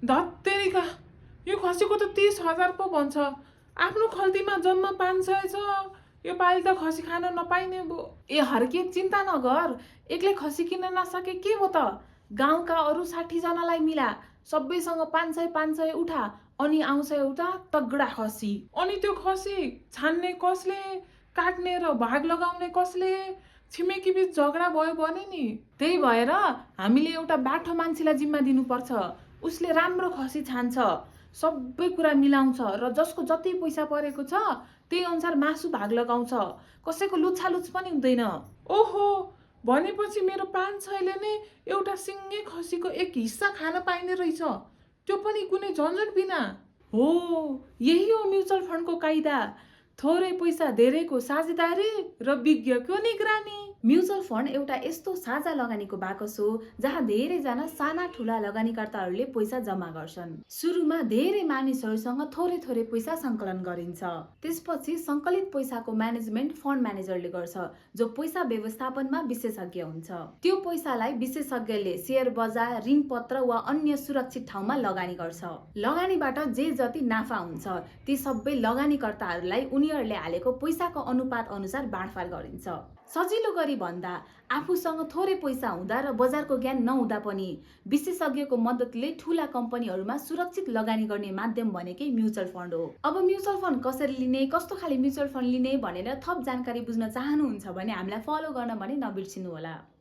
धत्तेरिका, यो खसीको त 30,000 पो भन्छ। आफ्नो खल्तीमा जम्मा 500 छ। यो पालि त खसी खान नपाइने भो। ए हर्के, चिन्ता नगर, एक्लै खसी किन्न नसके के भो त? गाउँका अरू 60 जनालाई मिला, सबैसँग 500 उठा, अनि आउँछ एउटा तगडा खसी। अनि त्यो खसी छान्ने कसले, काट्ने र भाग लगाउने कसले? छिमेकी बीच झगडा भयो भने नि। त्यही भएर हामीले एउटा बाठो मान्छेलाई जिम्मा दिनुपर्छ। उसले राम्रो खसी छान्छ, सबै कुरा मिलाउँछ र जसको जति पैसा परेको छ त्यही अनुसार मासु भाग लगाउँछ। कसैको लुच्छालुछ पनि हुँदैन। ओहो, भनेपछि मेरो 500ले नै एउटा सिङ्गे खसीको एक हिस्सा खान पाइने रहेछ, त्यो पनि कुनै झन्झट बिना। हो, यही हो म्युचुअल फन्डको कायदा। थोरै पैसा धेरैको साझेदारी र विज्ञको निगरानी। म्युचुअल फन्ड एउटा यस्तो साझा लगानीको बाकस हो जहाँ धेरैजना साना ठुला लगानीकर्ताहरूले पैसा जम्मा गर्छन्। सुरुमा धेरै मानिसहरूसँग थोरै थोरै पैसा सङ्कलन गरिन्छ। त्यसपछि सङ्कलित पैसाको म्यानेजमेन्ट फन्ड म्यानेजरले गर्छ, जो पैसा व्यवस्थापनमा विशेषज्ञ हुन्छ। त्यो पैसालाई विशेषज्ञले सेयर बजार, ऋणपत्र वा अन्य सुरक्षित ठाउँमा लगानी गर्छ। लगानीबाट जे जति नाफा हुन्छ ती सबै लगानीकर्ताहरूलाई उनीहरूले हालेको पैसाको अनुपात अनुसार बाँडफाँड गरिन्छ। सजिलो गरी भन्दा, आफूसँग थोरै पैसा हुँदा र बजारको ज्ञान नहुँदा पनि विशेषज्ञको मद्दतले ठुला कम्पनीहरूमा सुरक्षित लगानी गर्ने माध्यम भनेकै म्युचुअल फन्ड हो। अब म्युचुअल फन्ड कसरी लिने, कस्तो खाले म्युचुअल फन्ड लिने भनेर थप जानकारी बुझ्न चाहनुहुन्छ भने हामीलाई फलो गर्न भने नबिर्सिनु होला।